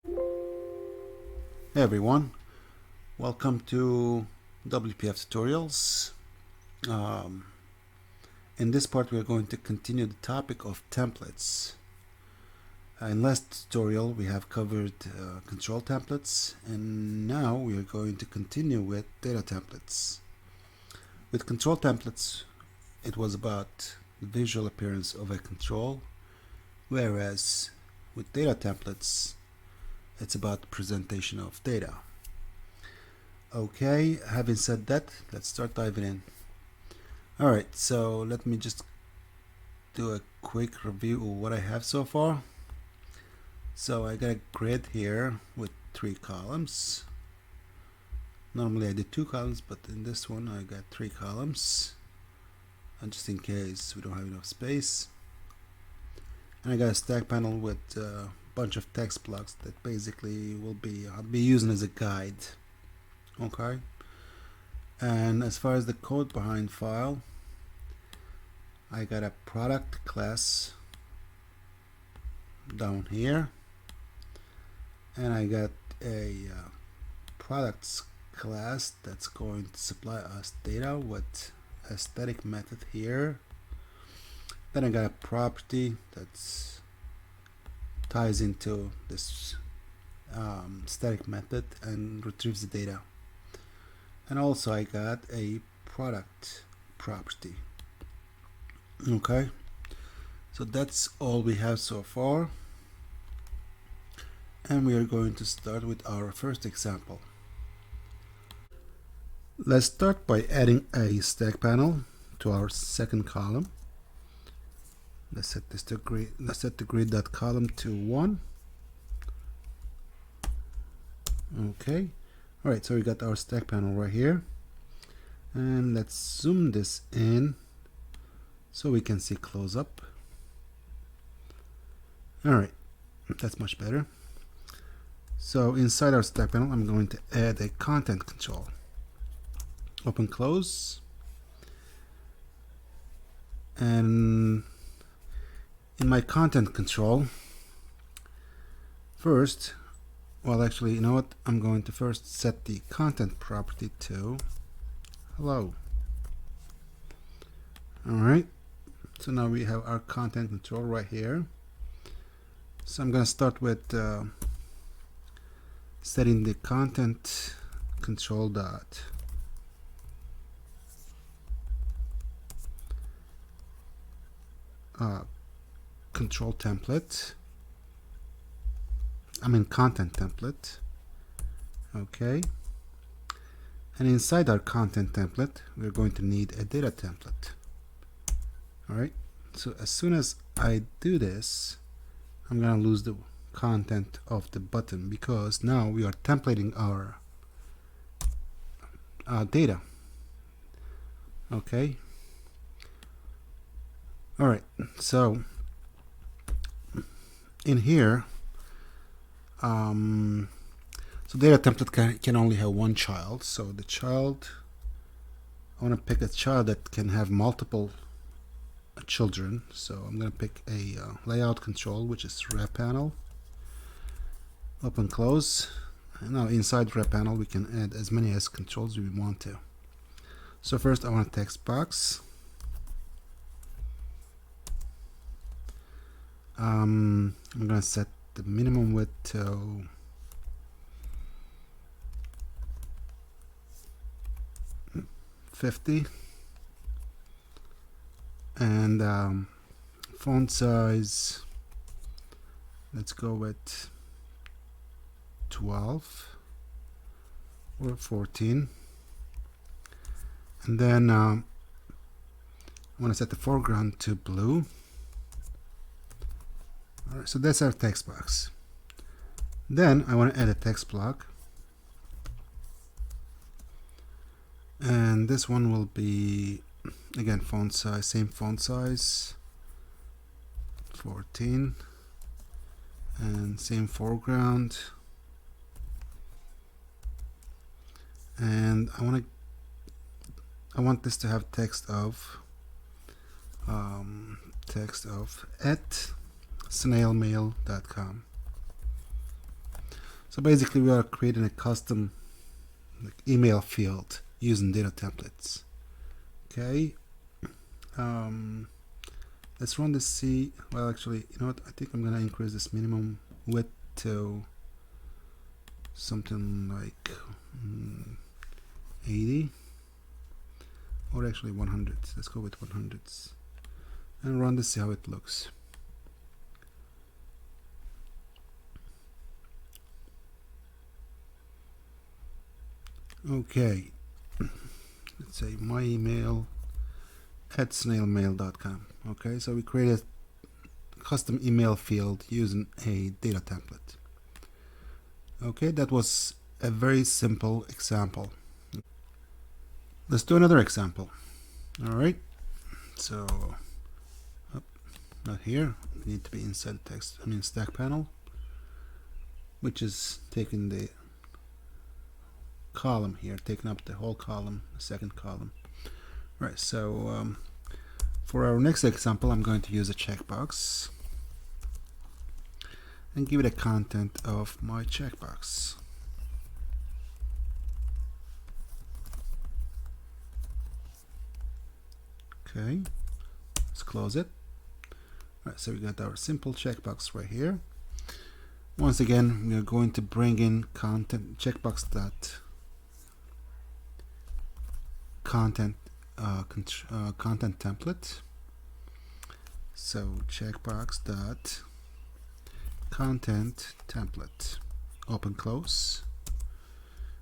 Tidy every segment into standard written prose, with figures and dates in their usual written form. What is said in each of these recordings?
Hey everyone, welcome to WPF tutorials. In this part we are going to continue the topic of templates. In last tutorial we have covered control templates, and now we are going to continue with data templates. With control templates it was about the visual appearance of a control, whereas with data templates it's about the presentation of data. Okay, having said that, let's start diving in. Alright, so let me just do a quick review of what I have so far. So I got a grid here with 3 columns. Normally I did 2 columns, but in this one I got 3 columns, and just in case we don't have enough space. And I got a stack panel with a bunch of text blocks that basically I'll be using as a guide. Okay, and as far as the code behind file, I got a product class down here, and I got a products class that's going to supply us data with a static method here. Then I got a property that's ties into this static method and retrieves the data. And also I got a product property. Okay, so that's all we have so far, and we are going to start with our first example. Let's start by adding a stack panel to our second column. Let's set this to grid. Let's set the grid.column to 1. Okay. Alright, so we got our stack panel right here, and let's zoom this in so we can see close up. Alright, that's much better. So inside our stack panel I'm going to add a content control. Open close, and in my content control first, well, actually, you know what? I'm going to first set the content property to hello. Alright, so now we have our content control right here. So I'm going to start with setting the content control dot control template. Content template. Okay, and inside our content template we're going to need a data template. Alright, so as soon as I do this, I'm gonna lose the content of the button, because now we are templating our data. Okay, alright, so in here, so data template can only have one child. So the child, I want to pick a child that can have multiple children. So I'm going to pick a layout control, which is wrap panel. Open close. And now inside wrap panel we can add as many as controls we want to. So first I want a text box. I'm going to set the minimum width to 50, and font size, let's go with 12 or 14, and then I want to set the foreground to blue. Alright, so that's our text box. Then I want to add a text block, and this one will be again font size, same font size, 14, and same foreground, and I want this to have text of at snailmail.com. So basically we are creating a custom email field using data templates. Okay, let's run this. See, well, actually, you know what, I think I'm gonna increase this minimum width to something like 80, or actually 100. Let's go with 100s and run this, see how it looks. Okay, let's say my email at snailmail.com. Okay, so we created a custom email field using a data template. Okay, that was a very simple example. Let's do another example. All right, so not here, we need to be inside the text, stack panel, which is taking the column here, taking up the whole column, the second column. Right, so for our next example, I'm going to use a checkbox and give it a content of my checkbox. Okay, let's close it. All right, so we got our simple checkbox right here. Once again, we are going to bring in content checkbox dot content content template. So checkbox dot content template, open close,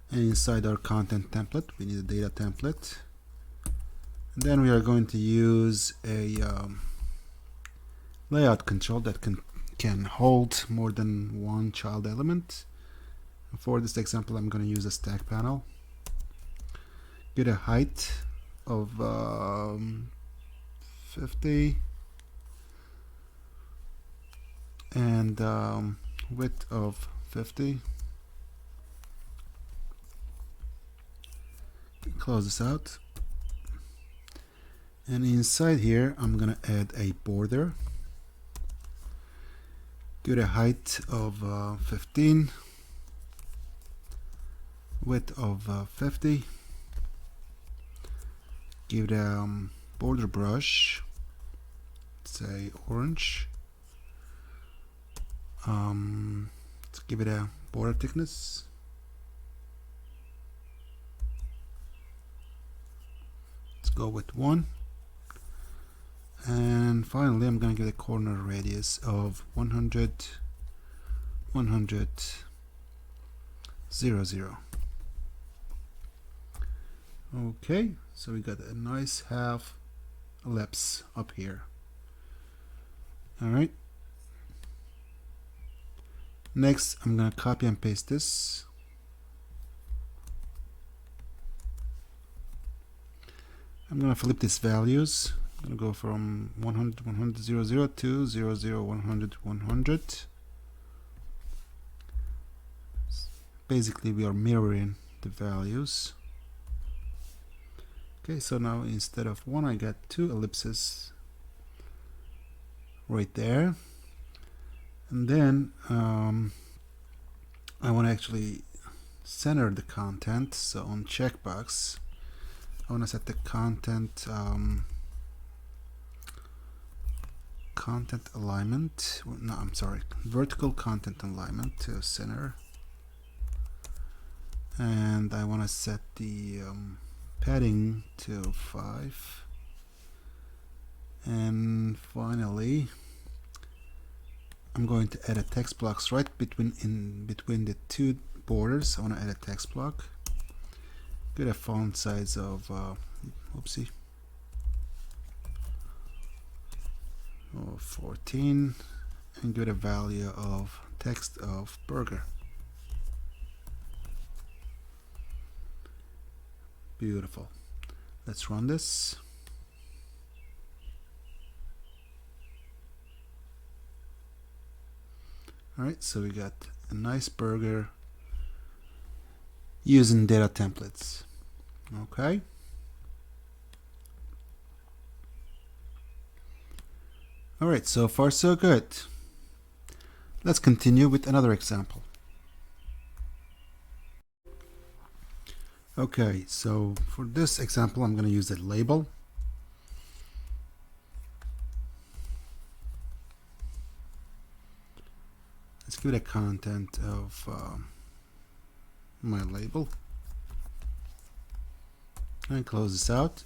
and inside our content template we need a data template. And then we are going to use a layout control that can hold more than one child element. For this example, I'm going to use a stack panel. Get a height of 50 and width of 50. Close this out. And inside here, I'm going to add a border. Give it a height of 15, width of 50. Give it a border brush, say orange. Let's give it a border thickness. Let's go with 1. And finally, I'm going to give a corner radius of 100, 100, 0, 0. Okay, so we got a nice half ellipse up here. All right. Next, I'm going to copy and paste this. I'm going to flip these values. I'm going to go from 100, 100, 0, 0 to 0, 0, 100, 100. Basically, we are mirroring the values. Okay, so now instead of 1, I got 2 ellipses right there. And then I want to actually center the content. So on checkbox, I want to set the content content alignment. No, I'm sorry, vertical content alignment to center. And I want to set the padding to 5. And finally, I'm going to add a text box right between the two borders. I want to add a text block. Get a font size of 14, and give it a value of text of burger. Beautiful. Let's run this. Alright, so we got a nice burger using data templates. Okay. Alright, so far so good. Let's continue with another example. Okay, so for this example, I'm going to use a label. Let's give it a content of my label and close this out.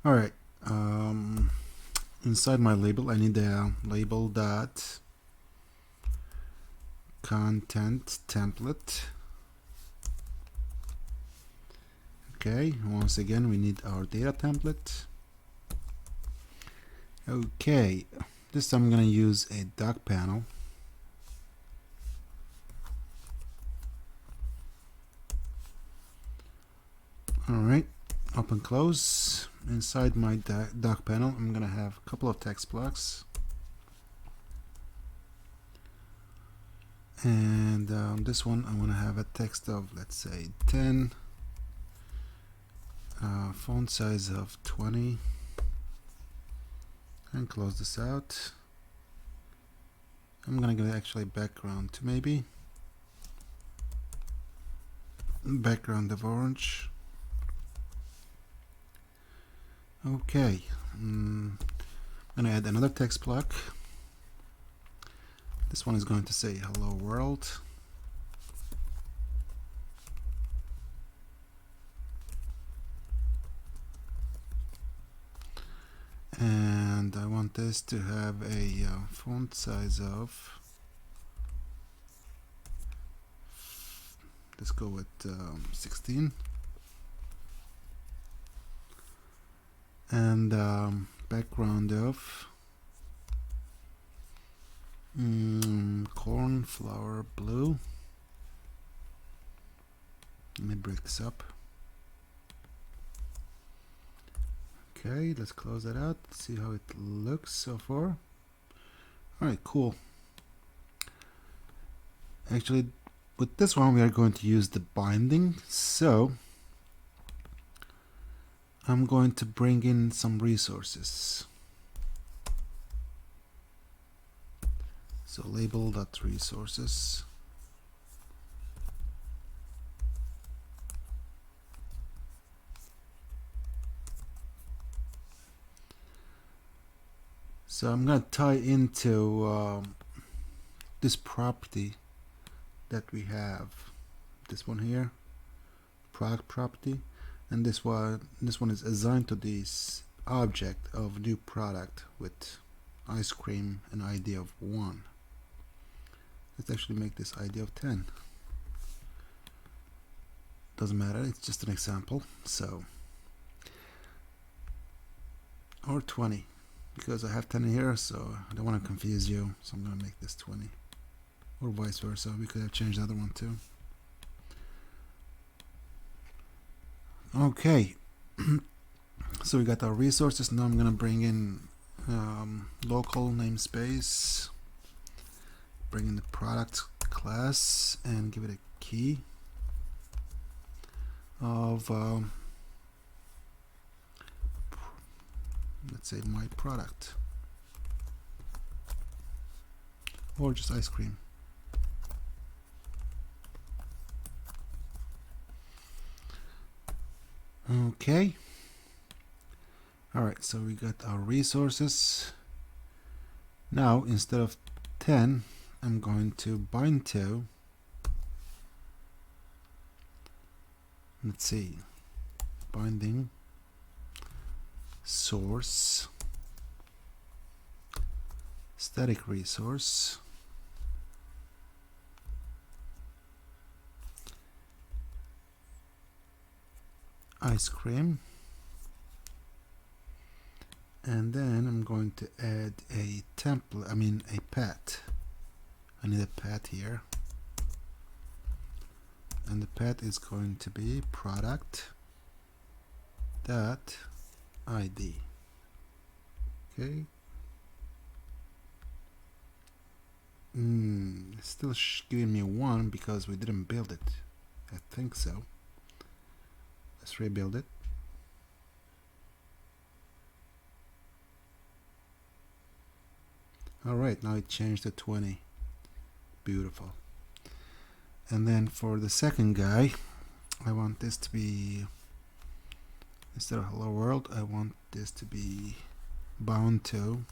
All right, inside my label, I need a label dot content template. Okay, once again, we need our data template. Okay, this time I'm going to use a doc panel. Alright, open close. Inside my doc panel, I'm going to have a couple of text blocks. And this one, I want to have a text of, let's say, 10. Font size of 20. And close this out. I'm going to give it actually background to maybe. Background of orange. Okay, I'm going to add another text block. This one is going to say hello world. And I want this to have a font size of, let's go with 16. And background of cornflower blue. Let me break this up. Okay, let's close that out. See how it looks so far. Alright, cool. Actually, with this one we are going to use the binding, so I'm going to bring in some resources. So label.resources. So I'm going to tie into this property that we have. This one here, product property, and this one is assigned to this object of new product with ice cream and ID of 1. Let's actually make this ID of 10. Doesn't matter, it's just an example. So, or 20, because I have 10 here, so I don't want to confuse you, so I'm going to make this 20, or vice versa. We could have changed the other one too. Okay, so we got our resources. Now I'm going to bring in local namespace, bring in the product class, and give it a key of let's say my product, or just ice cream. Okay, alright, so we got our resources. Now instead of 10, I'm going to bind to, let's see, binding source static resource ice cream, and then I'm going to add a template, a path. I need a path here, and the path is going to be product dot ID. Okay. Still giving me 1 because we didn't build it. I think so. Let's rebuild it. Alright, now it changed to 20. Beautiful. and then for the second guy, I want this to be, instead of hello world, I want this to be bound to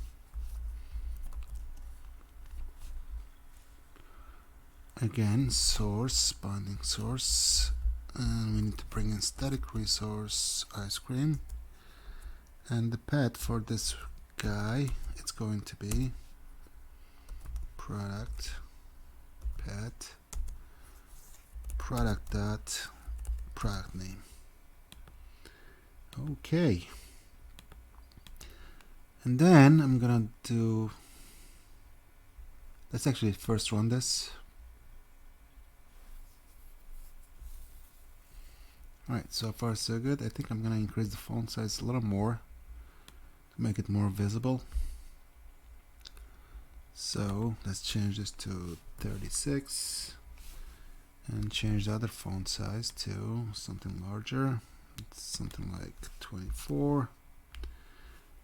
again source, binding source, and we need to bring in static resource ice cream, and the path for this guy, it's going to be product path product dot product name. Okay, and then I'm gonna do, let's actually first run this. Alright, so far so good. I think I'm gonna increase the font size a little more to make it more visible. So let's change this to 36 and change the other font size to something larger. It's something like 24,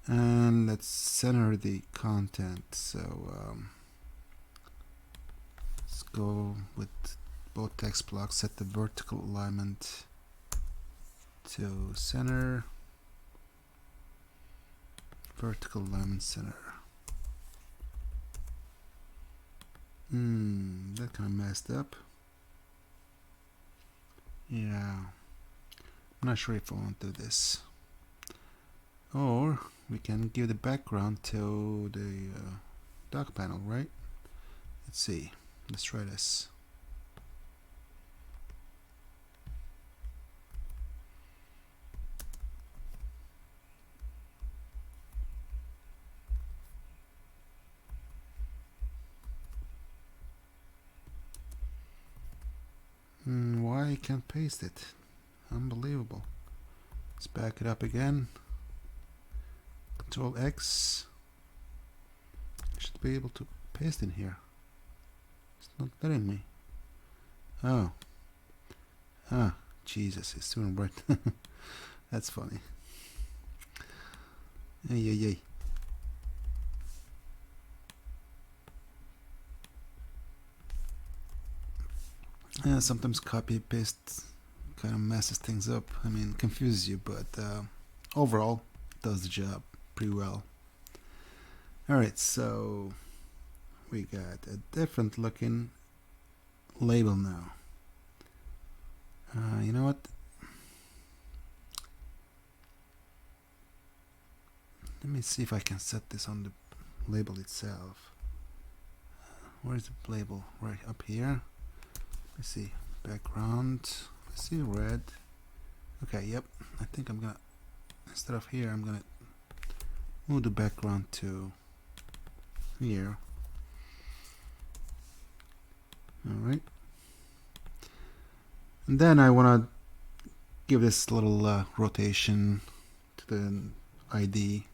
and let's center the content. So let's go with both text blocks, set the vertical alignment to center, vertical alignment center. That kind of messed up. Yeah, I'm not sure if I want to do this. Or we can give the background to the dock panel, right? Let's see. Let's try this. Why I can't paste it? Unbelievable. Let's back it up again. Control X. I should be able to paste in here. It's not letting me. Oh. Ah, Jesus, it's doing right. That's funny. Ay. Yeah, sometimes copy paste kind of messes things up. I mean, confuses you, but overall does the job pretty well. Alright, so we got a different looking label now. You know what? Let me see if I can set this on the label itself. Where's the label? Right up here. Let's see, background, let's see, red. Okay, yep, I think I'm gonna, instead of here, I'm gonna move the background to here. Alright, and then I wanna give this little rotation to the ID.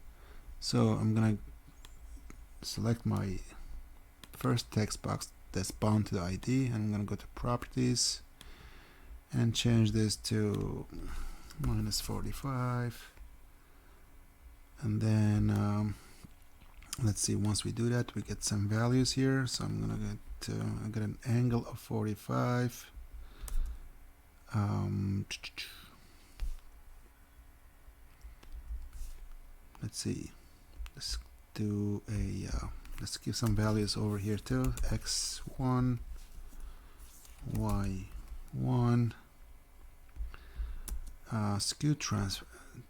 So I'm gonna select my first text box that's bound to the ID, and I'm going to go to properties and change this to -45, and then let's see, once we do that we get some values here. So I'm going to get I got an angle of 45. Let's see, let's do a let's give some values over here too. X1, Y1, skew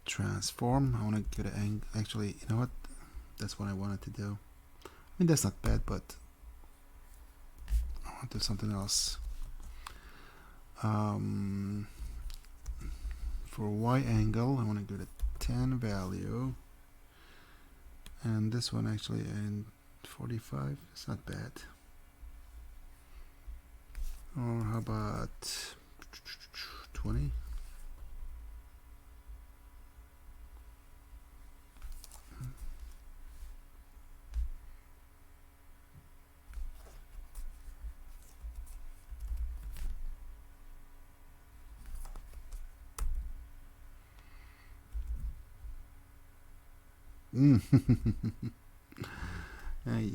transform. I want to get an actually, you know what? That's what I wanted to do. I mean, that's not bad, but I want to do something else. For Y angle, I want to get a 10 value, and this one actually, and 45, it's not bad. Or how about 20?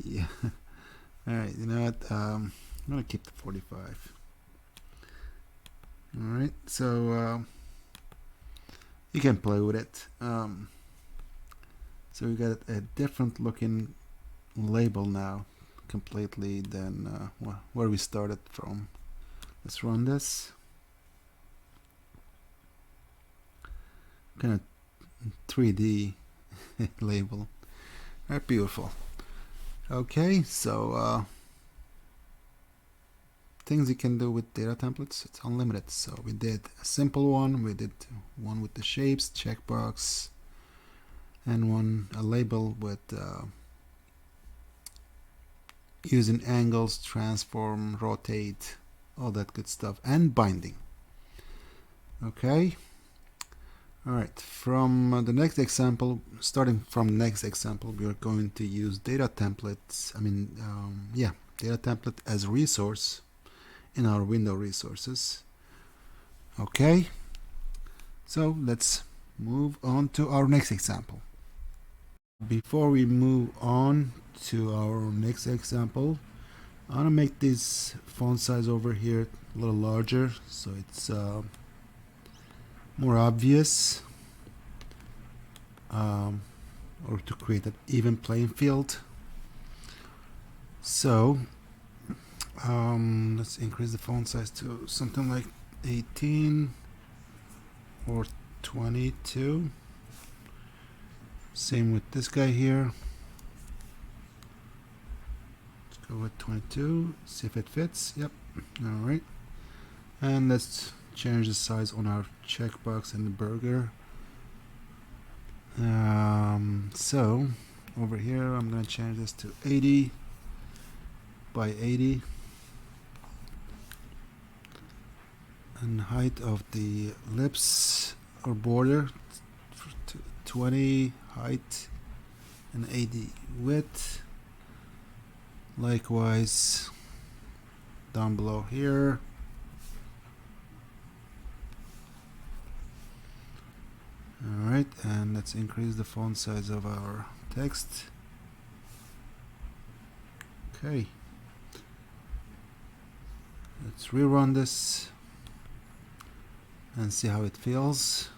Yeah. Alright, you know what? I'm gonna keep the 45. Alright, so you can play with it. So we got a different looking label now completely than where we started from. Let's run this. Kind of 3D label. Very beautiful. Okay, so things you can do with data templates, it's unlimited. So we did a simple one, we did one with the shapes, checkbox, and a label with using angles, transform, rotate, all that good stuff, and binding. Okay. Alright, from the next example, starting from next example, we are going to use data templates, data template as resource in our window resources. Okay, so let's move on to our next example. Before we move on to our next example, I want to make this font size over here a little larger so it's more obvious, or to create an even playing field. So let's increase the font size to something like 18 or 22. Same with this guy here. Let's go with 22, see if it fits. Yep. Alright. And let's change the size on our checkbox and the burger. So over here I'm going to change this to 80 by 80, and height of the lips or border 20 height and 80 width. Likewise down below here. Alright, and let's increase the font size of our text. Okay. Let's rerun this and see how it feels.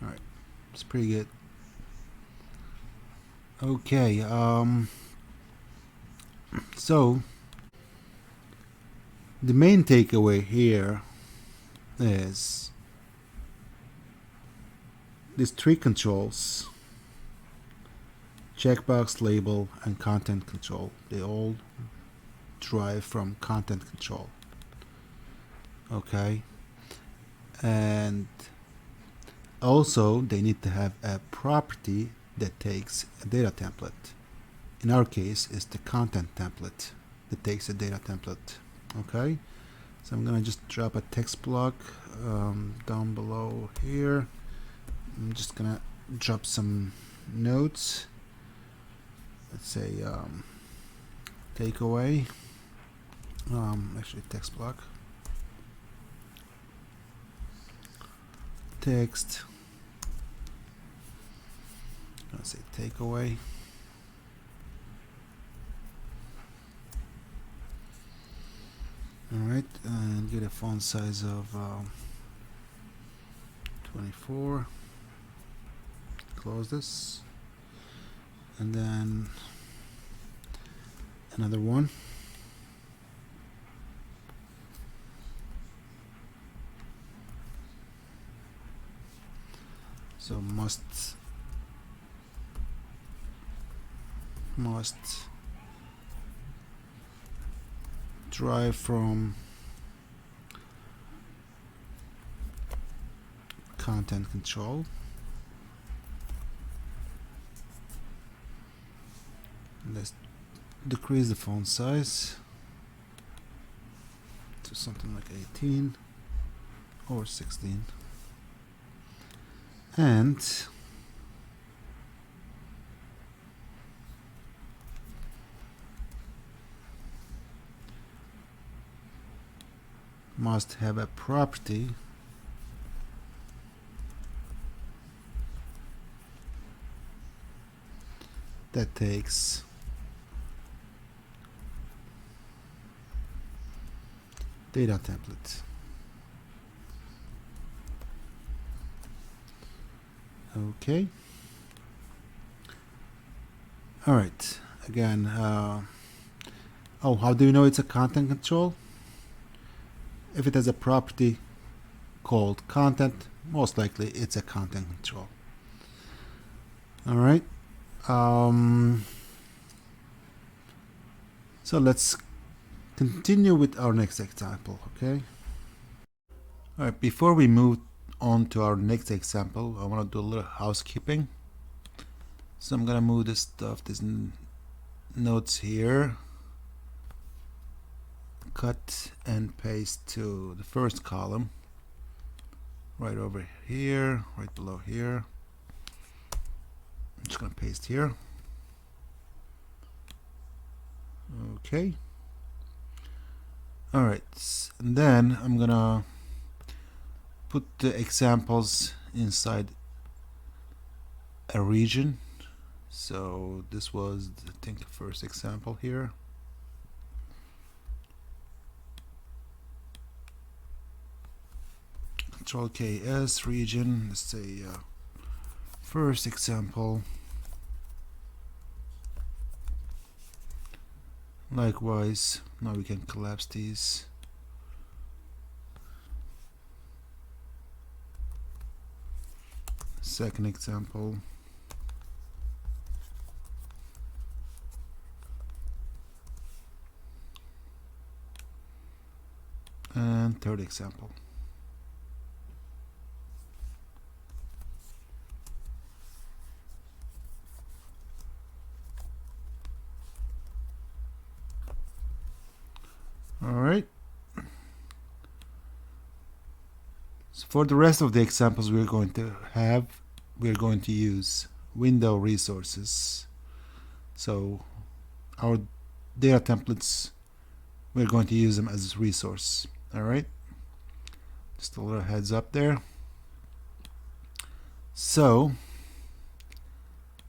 Alright, it's pretty good. Okay, so the main takeaway here is these three controls: checkbox, label, and content control. They all derive from content control. Okay, and also they need to have a property that takes a data template. In our case, it's the content template that takes a data template. Okay, so I'm gonna just drop a text block down below here. I'm just gonna drop some notes. Let's say takeaway. Actually, text block. Text. Let's say takeaway. Alright, and get a font size of 24. Close this. And then another one. So must derive from content control. Let's decrease the font size to something like 18 or 16. And must have a property that takes data template. Okay. All right. Again, oh, how do you know it's a content control? If it has a property called content, most likely it's a content control. All right. So let's continue with our next example. Okay. All right. Before we move on to our next example, I want to do a little housekeeping. So I'm gonna move this stuff, these notes here, cut and paste to the first column, right over here, right below here. I'm just gonna paste here. Okay. All right, and then I'm gonna put the examples inside a region. So this was, I think, the first example here. Control KS region. Let's say first example. Likewise, now we can collapse these. Second example. And third example. All right. So for the rest of the examples we're going to use window resources. So our data templates, we're going to use them as a resource. All right. Just a little heads up there. So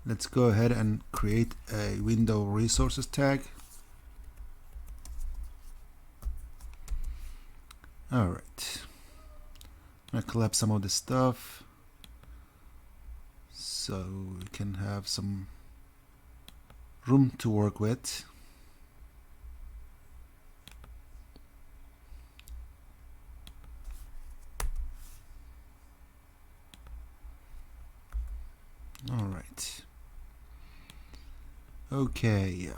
let's go ahead and create a window resources tag. All right. I'm gonna collapse some of this stuff so we can have some room to work with. All right. Okay.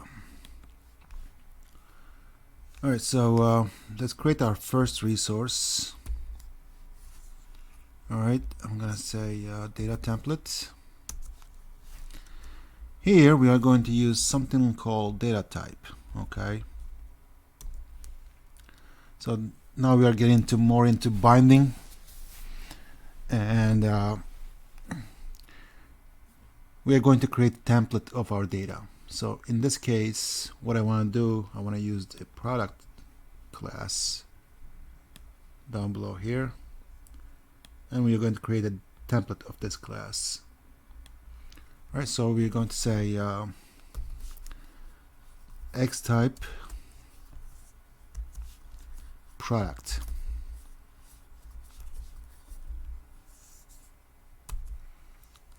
All right, so let's create our first resource. All right, I'm gonna say data templates. Here we are going to use something called data type. Okay. So now we are getting more into binding, and we are going to create a template of our data. So in this case, what I want to do, I want to use a product class down below here, and we are going to create a template of this class. All right, so we're going to say X type product.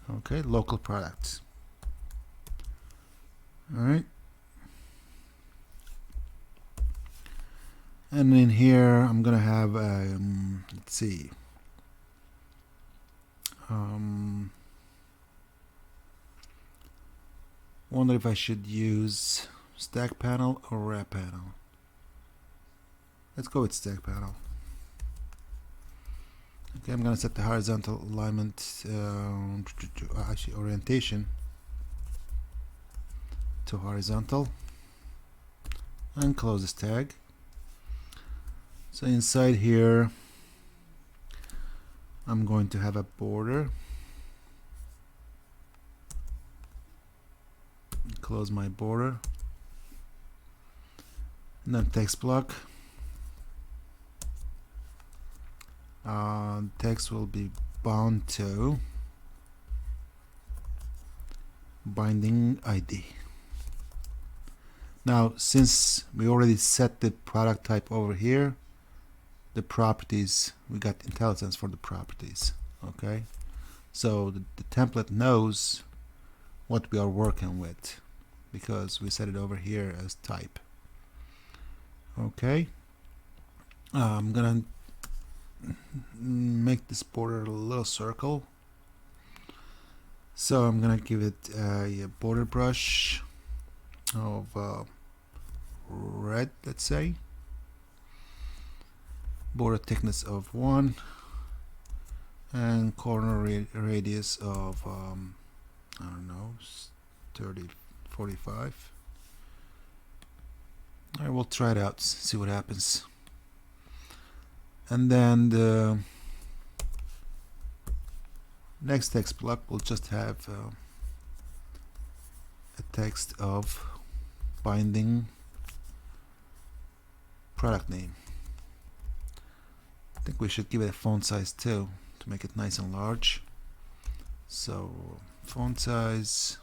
Okay, local product. All right. And in here, I'm gonna have let's see. Wonder if I should use stack panel or wrap panel. Let's go with stack panel. Okay, I'm gonna set the horizontal alignment, actually orientation to horizontal, and close this tag. So inside here, I'm going to have a border. Close my border, and then text block. Text will be bound to binding ID. Now, since we already set the product type over here, the properties. We got IntelliSense for the properties. Okay, so the template knows what we are working with because we set it over here as type. Okay, I'm gonna make this border a little circle. So I'm gonna give it a border brush of red, let's say, border thickness of 1, and corner radius of I don't know, 30, 45. I will try it out, see what happens. And then the next text block will just have a text of binding product name. I think we should give it a font size too to make it nice and large. So font size,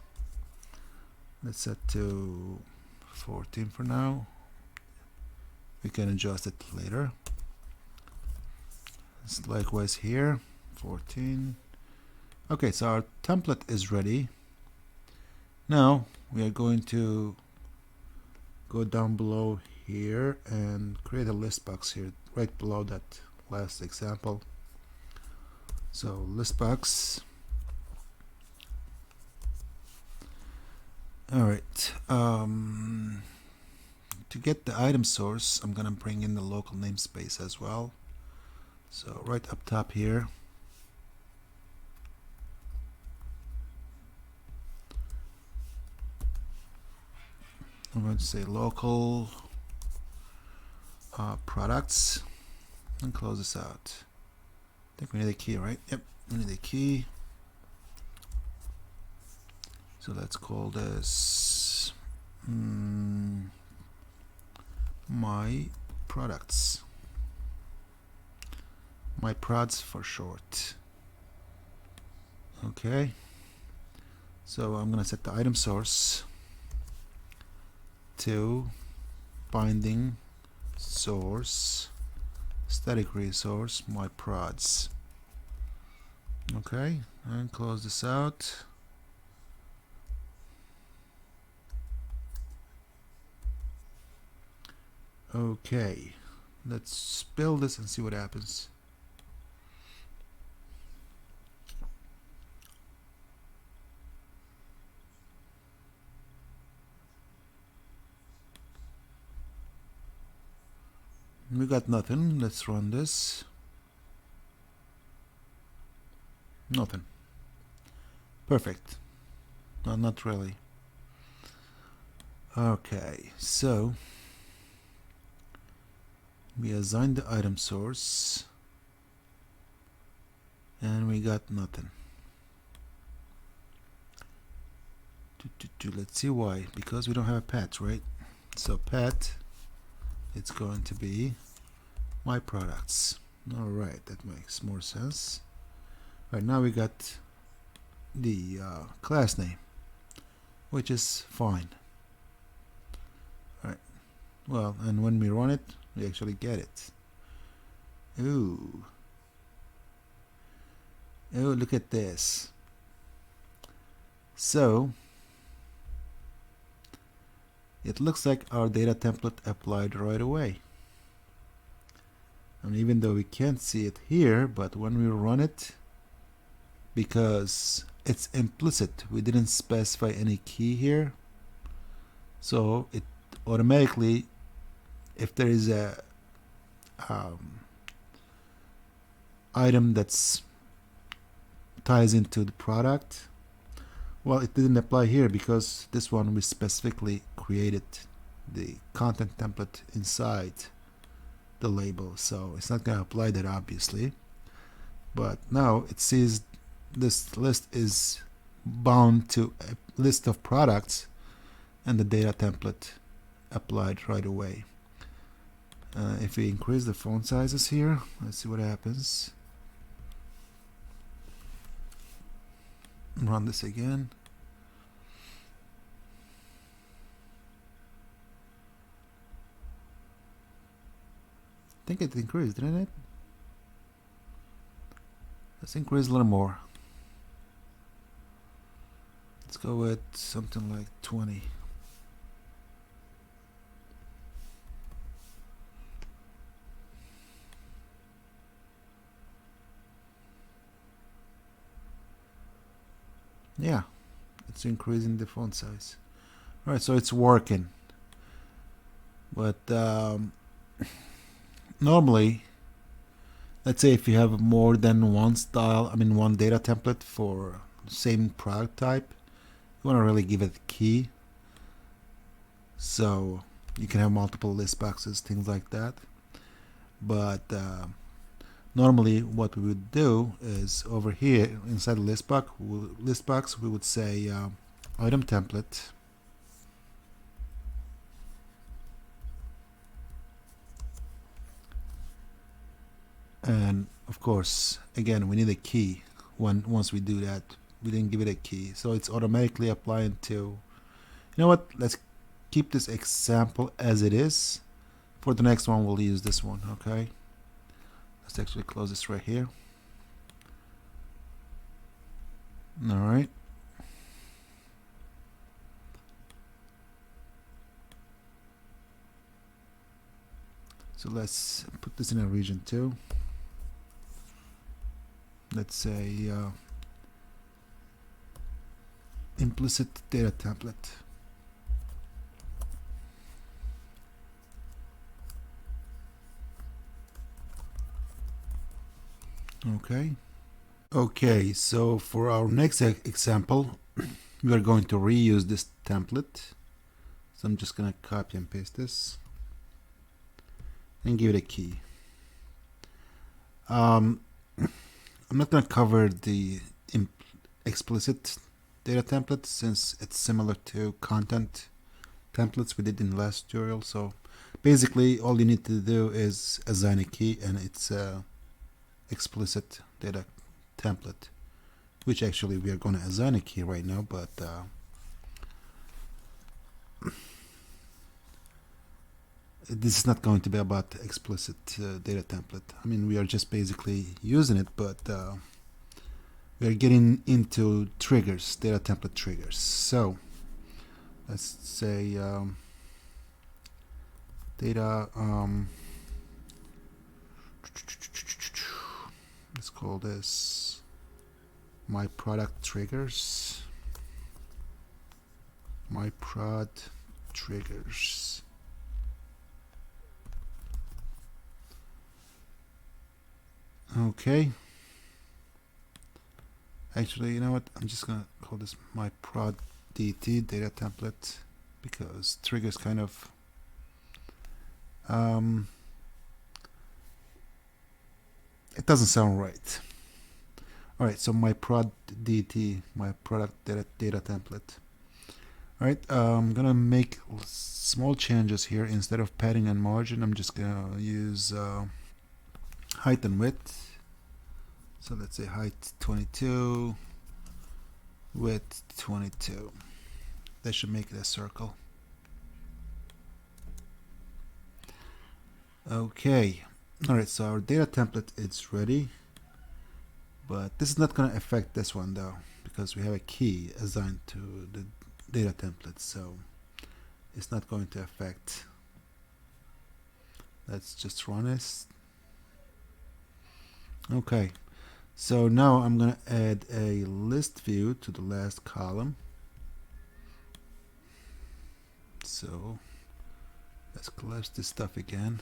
let's set to 14 for now. We can adjust it later. It's likewise here, 14. Okay, so our template is ready. Now we are going to go down below here and create a list box here, right below that last example. So list box. Alright, to get the item source, I'm gonna bring in the local namespace as well. So right up top here, I'm going to say local products and close this out. I think we need a key, right? Yep, we need a key. So let's call this my products. My prods for short. Okay. So I'm gonna set the item source to binding source static resource my prods. Okay, and close this out. Okay, let's build this and see what happens. We got nothing. Let's run this. Nothing. Perfect. No, not really. Okay, so we assigned the item source and we got nothing. Let's see why. Because we don't have a path, right? So path, it's going to be my products. Alright, that makes more sense. Right, now we got the class name, which is fine. Alright, well, and when we run it, we actually get it. Ooh, look at this. So it looks like our data template applied right away. And even though we can't see it here, but when we run it, because it's implicit, we didn't specify any key here, so it automatically, if there is a item that's ties into the product, well, it didn't apply here because this one we specifically created the content template inside the label, so it's not going to apply that obviously. But now it sees this list is bound to a list of products and the data template applied right away. If we increase the font sizes here, let's see what happens. Run this again. think it increased, didn't it? Let's increase a little more. Let's go with something like 20. Yeah, it's increasing the font size. All right, so it's working. But normally, let's say if you have more than one style, one data template for the same product type, you want to really give it a key. So you can have multiple list boxes, things like that. But normally what we would do is over here inside the list box we would say item template, and of course again we need a key. Once we do that, we didn't give it a key, so it's automatically applying to, you know what, let's keep this example as it is. For the next one we'll use this one. Okay, let's actually close this right here. All right, so let's put this in a region 2. Let's say implicit data template. Okay, so for our next example we are going to reuse this template. So I'm just gonna copy and paste this and give it a key. I'm not gonna cover the explicit data template since it's similar to content templates we did in the last tutorial. So basically all you need to do is assign a key, and it's explicit data template, which actually we are going to assign a key right now, but this is not going to be about explicit data template. We are just basically using it, but we are getting into triggers, data template triggers. So let's say data let's call this my product triggers. My prod triggers. Okay, actually, you know what, I'm just gonna call this my prod DT, data template, because triggers kind of it doesn't sound right. All right, so my prod DT, my product data template. All right, I'm gonna make small changes here. Instead of padding and margin, I'm just gonna use height and width. So let's say height 22, width 22. That should make it a circle. Okay, all right, so our data template is ready, but this is not going to affect this one though, because we have a key assigned to the data template, so it's not going to affect. Let's just run this. Okay, so now I'm going to add a list view to the last column. So let's collapse this stuff again.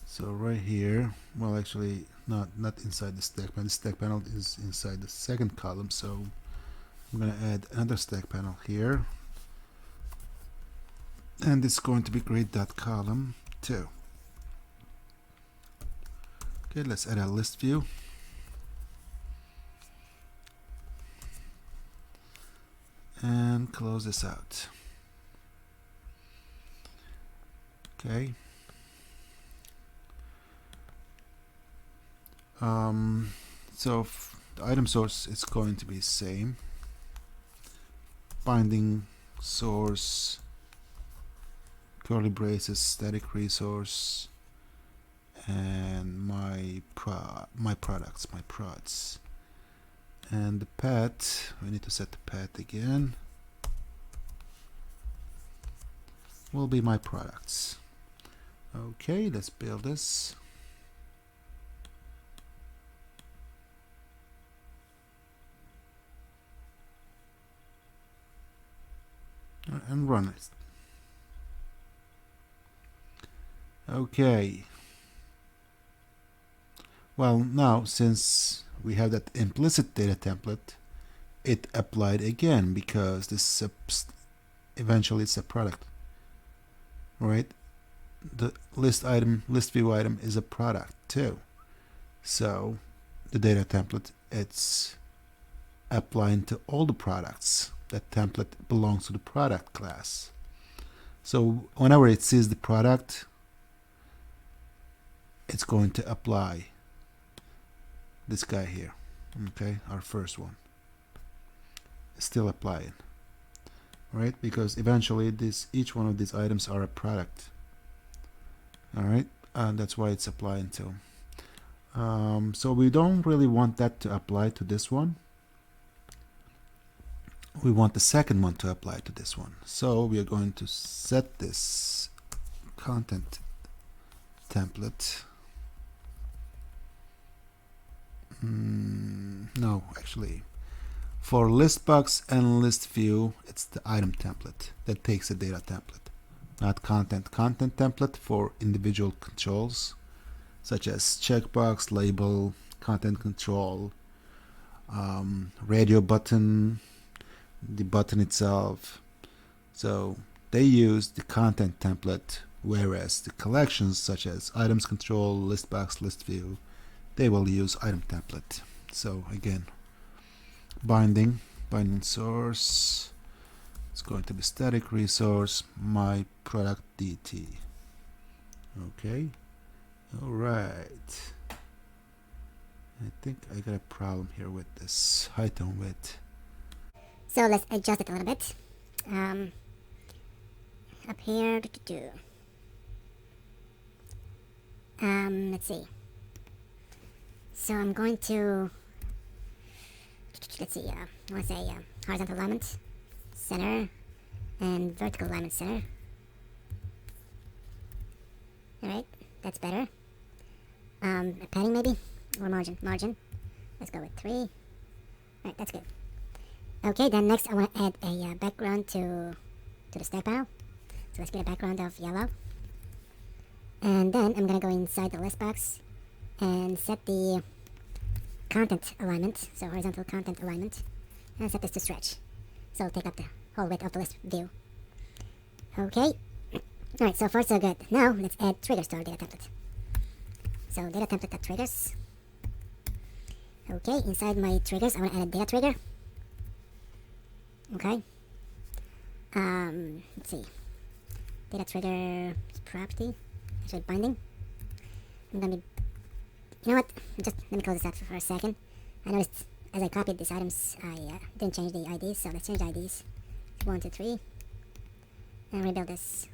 So right here, well, actually not inside the stack panel. The stack panel is inside the second column, so I'm going to add another stack panel here, and it's going to be grid.column 2. Okay, let's add a list view. And close this out. Okay. So the item source is going to be same. Binding source curly braces, static resource, and my products, my prods. And the path, we need to set the path again, will be my products. Okay, let's build this. And run it. Okay. Well, now since we have that implicit data template, it applied again because this eventually it's a product, right? The list view item is a product too. So the data template, it's applying to all the products. That template belongs to the product class. So whenever it sees the product, it's going to apply this guy here. Okay, our first one is still applying, right? Because eventually each one of these items are a product. All right, and that's why it's applying to. So we don't really want that to apply to this one. We want the second one to apply to this one. So we are going to set this content template. No, actually, for list box and list view, it's the item template that takes a data template, not content. Content template for individual controls, such as checkbox, label, content control, radio button, the button itself. So they use the content template, whereas the collections such as items control, list box, list view, they will use item template. So again, binding source, it's going to be static resource, my product DT. Okay, all right. I think I got a problem here with this height and width. So let's adjust it a little bit. Up here, let's see. So I'm going to, let's see, I want to say horizontal alignment, center, and vertical alignment, center. Alright, that's better. Padding maybe, or margin. Let's go with 3. Alright, that's good. Okay, then next I want to add a background to the stack panel. So let's get a background of yellow. And then I'm going to go inside the list box and set the content alignment, so horizontal content alignment, and set this to stretch. So it'll take up the whole width of the list view. Okay. Alright, so far so good. Now let's add triggers to our data template. So DataTemplate.Triggers. Okay, inside my triggers I want to add a data trigger. Okay. Let's see. Data trigger property. Actually binding. I'm gonna be, you know what? Just let me close this out for a second. I noticed as I copied these items, I didn't change the IDs, so let's change the IDs. 1, 2, 3. And rebuild this.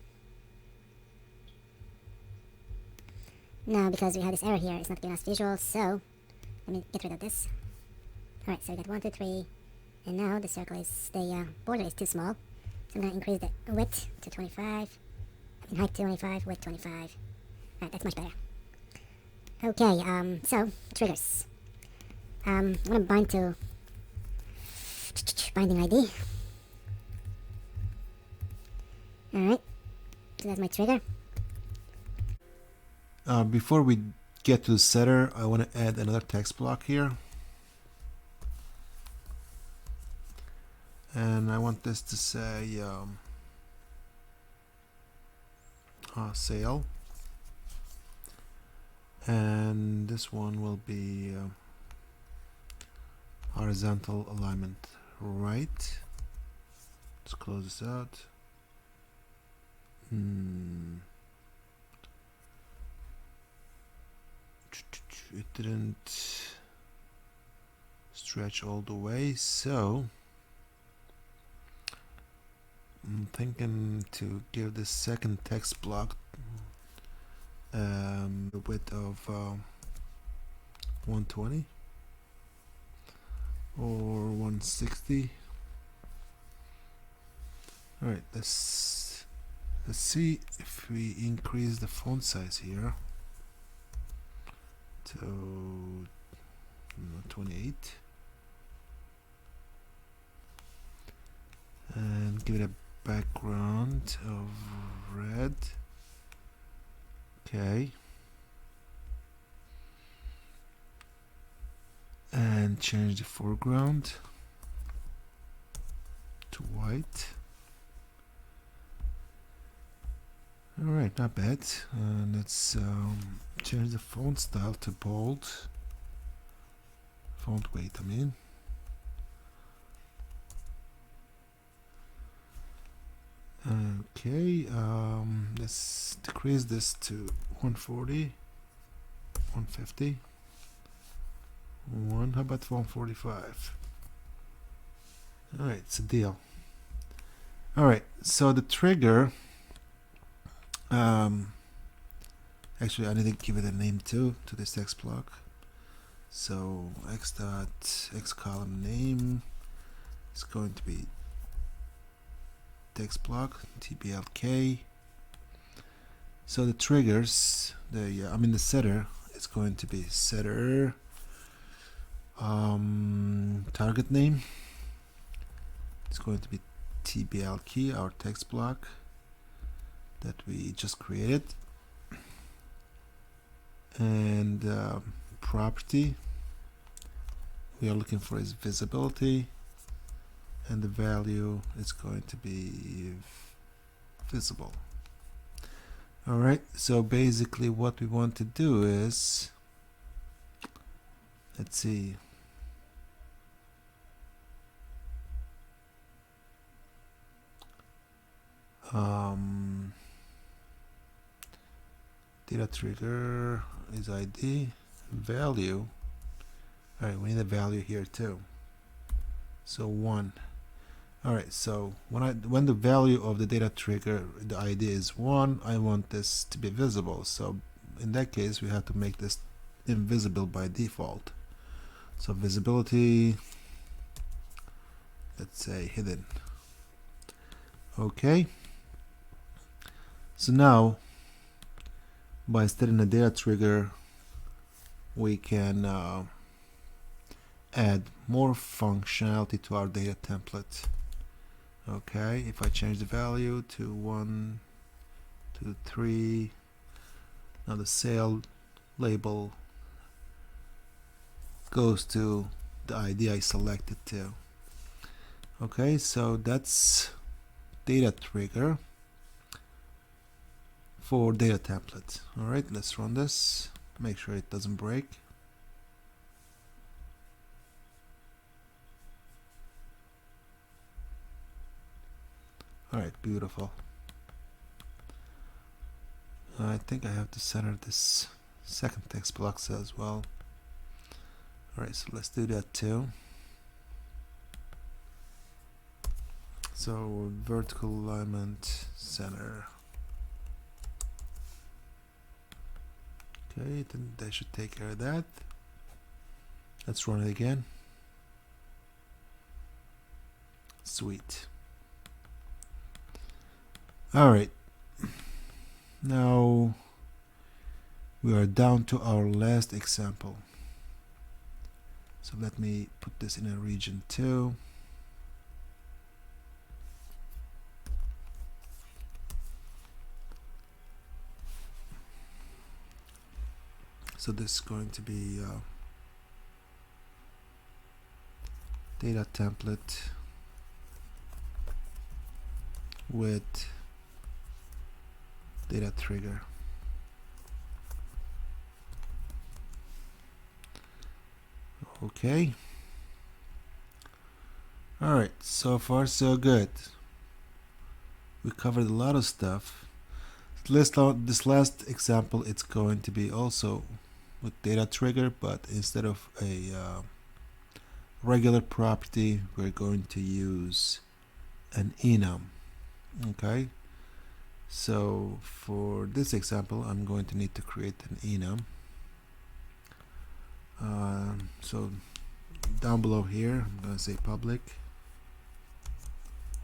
Now, because we have this error here, it's not giving us visual, so let me get rid of this. Alright, so we got 1, 2, 3. And now the circle is, the border is too small. So I'm going to increase the width to 25. Height to 25, width 25. Alright, that's much better. Okay, so, triggers. I'm going to bind to binding ID. Alright, so that's my trigger. Before we get to the setter, I want to add another text block here. And I want this to say sale. And this one will be horizontal alignment right. Let's close this out. It didn't stretch all the way, so I'm thinking to give this second text block a width of 120 or 160. All right, let's see if we increase the font size here to 28 and give it a background of red. Okay, and change the foreground to white. All right, not bad. Let's change the font style to bold. Font weight, I mean. Okay, let's decrease this to 140, 150, how about 145? All right, it's a deal. All right, so the trigger, actually I need to give it a name too to this text block. So x column name is going to be text block tblk. So the triggers, the setter is going to be setter target name. It's going to be tblk, our text block that we just created, and property we are looking for is visibility, and the value is going to be visible. All right, so basically what we want to do is, let's see, data trigger is ID, value. All right, we need a value here too. So 1. All right, so when the value of the data trigger, the ID is 1, I want this to be visible. So in that case, we have to make this invisible by default. So visibility, let's say hidden. Okay. So now, by setting the data trigger, we can add more functionality to our data template. Okay, if I change the value to 1, 2, 3, now the sale label goes to the ID I selected to. Okay, so that's data trigger for data template. All right, let's run this, make sure it doesn't break. All right, beautiful. I think I have to center this second text box as well. All right, so let's do that too. So vertical alignment, center. Okay, then that should take care of that. Let's run it again. Sweet. All right, now we are down to our last example. So let me put this in a region 2. So this is going to be data template with data trigger. Okay. All right, so far so good. We covered a lot of stuff. This last example, it's going to be also with data trigger, but instead of a regular property, we're going to use an enum. Okay, so for this example I'm going to need to create an enum. So down below here I'm going to say public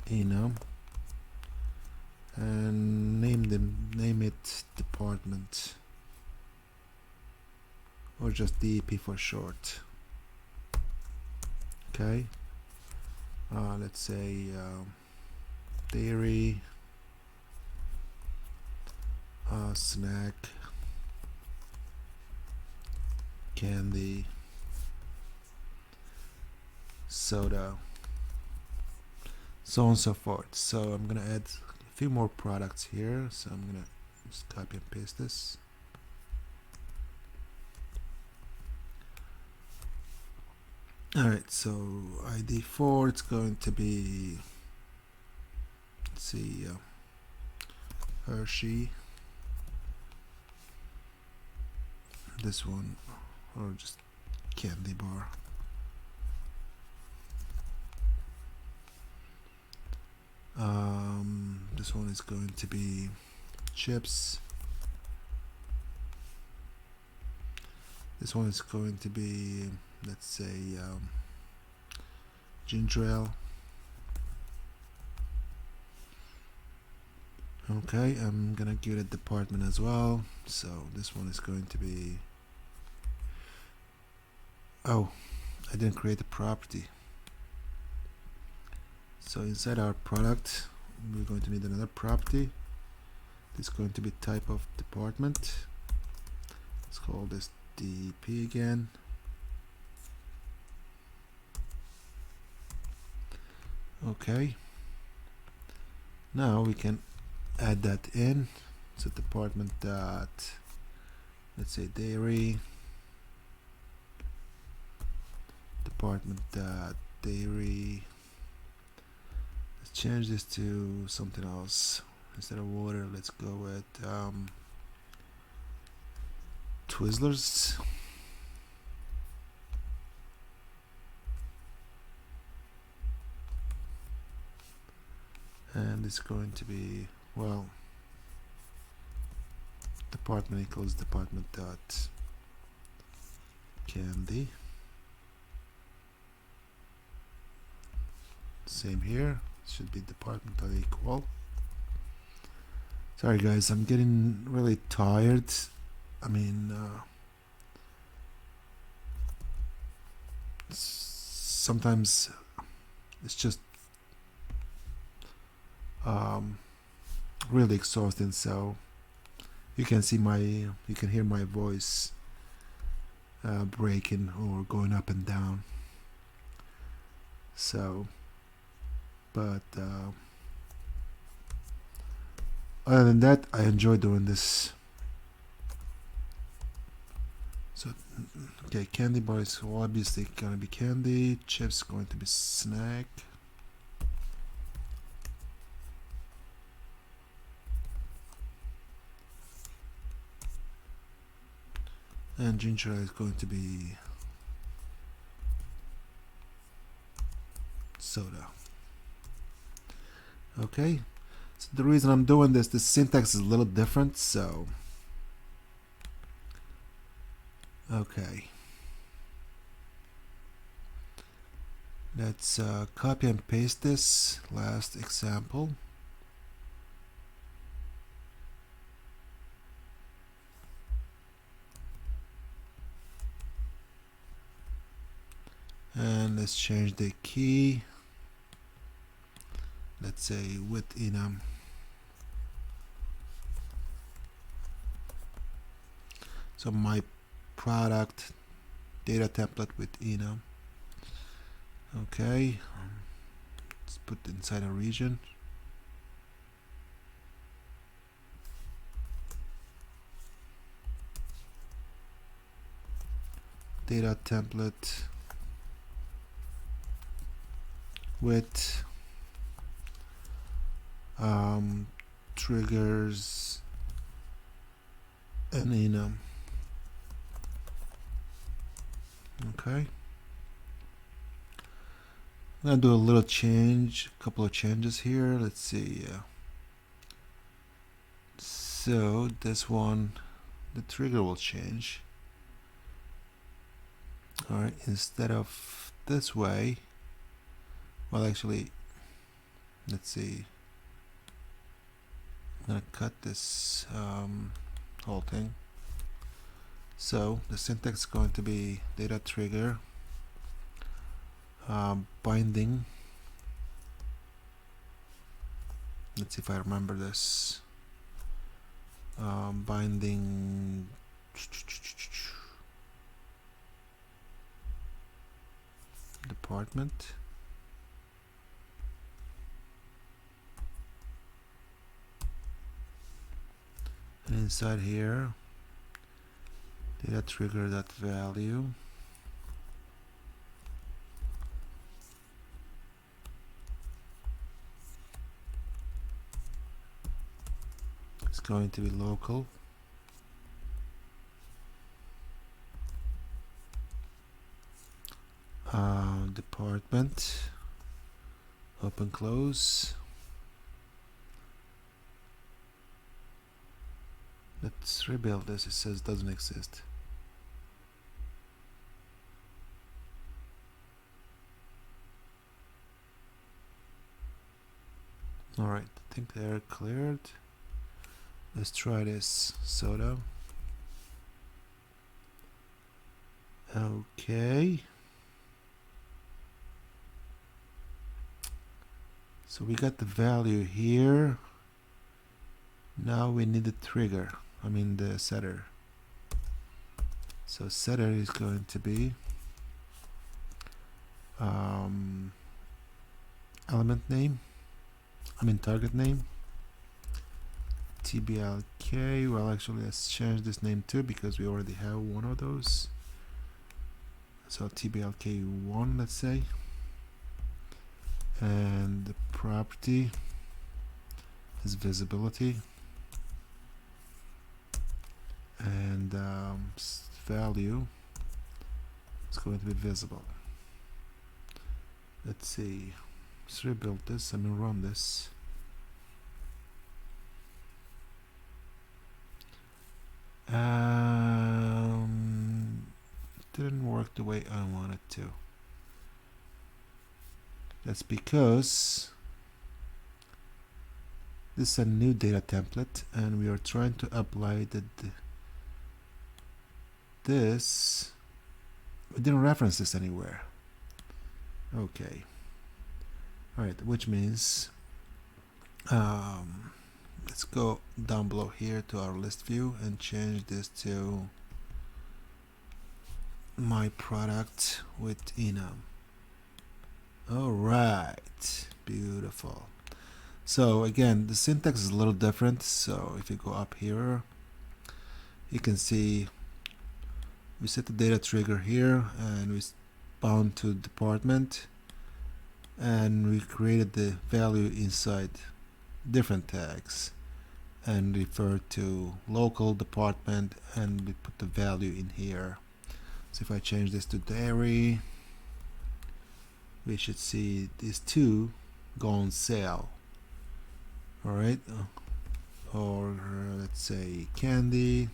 enum and name it department, or just DEP for short. Okay, let's say dairy, snack, candy, soda, so on and so forth. So I'm gonna add a few more products here, so I'm gonna just copy and paste this. Alright, so ID 4, it's going to be, let's see, Hershey, this one, or just candy bar. This one is going to be chips. This one is going to be, let's say, ginger ale. Okay, I'm gonna give it a department as well. So this one is going to be, oh, I didn't create a property. So inside our product we're going to need another property. This is going to be type of department. Let's call this DP again. Okay, now we can add that in. So department dot, let's say dairy, department dot dairy. Let's change this to something else. Instead of water, let's go with Twizzlers. And it's going to be, well, department equals department dot candy. Same here, it should be department dot equal. Sorry guys, I'm getting really tired. I mean, sometimes it's just really exhausting. So you can hear my voice breaking or going up and down. So, but other than that, I enjoy doing this. So, okay, candy bar is obviously gonna be candy. Chips going to be snack. And ginger ale is going to be soda. Okay, so the reason I'm doing this, the syntax is a little different, so okay. Let's copy and paste this last example. And let's change the key. Let's say with enum. So my product data template with enum. Okay, let's put inside a region. Data template with triggers and enum. Okay, I'm gonna do a little change, a couple of changes here. Let's see. So this one, the trigger will change. Alright, instead of this way, well actually, let's see, I'm gonna cut this whole thing. So the syntax is going to be data trigger binding. Let's see if I remember this. Binding department. And inside here, data trigger that value. It's going to be local. Department, open close. Let's rebuild this. It says doesn't exist. Alright, I think they're cleared. Let's try this soda. Okay. So we got the value here. Now we need the trigger. I mean the setter. So setter is going to be element name. I mean target name. TBLK. Well, actually, let's change this name too because we already have one of those. So TBLK1, let's say. And the property is visibility. And value is going to be visible. Let's see. Let's rebuild this. I'm going to run this. Didn't work the way I wanted to. That's because this is a new data template and we are trying to apply this. We didn't reference this anywhere. Okay. Alright, which means let's go down below here to our list view and change this to my product with enum. Alright, beautiful. So again, the syntax is a little different. So if you go up here, you can see we set the data trigger here and we bound to department and we created the value inside different tags and refer to local department and we put the value in here. So if I change this to dairy, we should see these two go on sale. Alright, or let's say candy,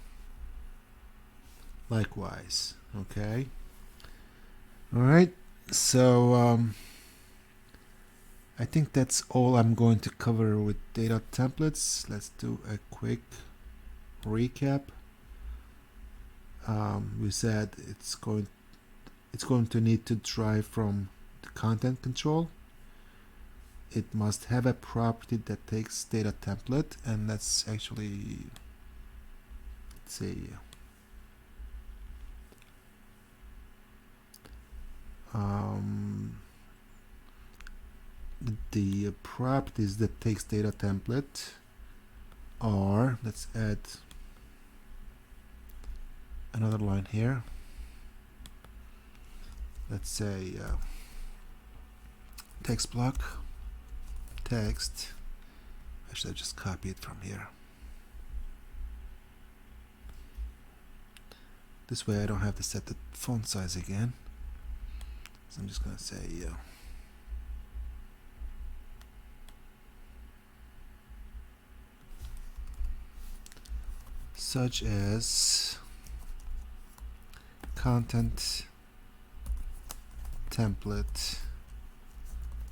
likewise. Okay, alright, so I think that's all I'm going to cover with data templates. Let's do a quick recap. We said it's going to need to drive from the content control. It must have a property that takes data template, and that's actually, let's see, the properties that takes data template are, let's add another line here. Let's say text block, text. Actually, I'll just copy it from here. This way I don't have to set the font size again. So I'm just going to say such as content template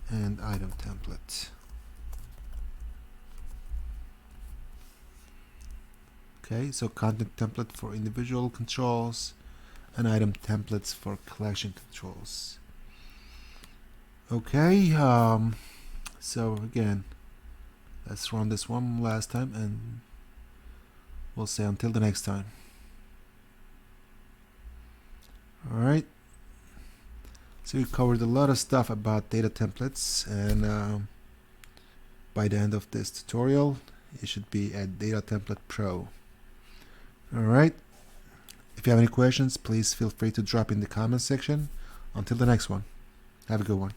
and item template. Okay, so content template for individual controls and item templates for collection controls. Okay, so again, let's run this one last time and we'll say until the next time. Alright, so we covered a lot of stuff about data templates, and by the end of this tutorial you should be at Data Template Pro. Alright, if you have any questions, please feel free to drop in the comment section. Until the next one, have a good one.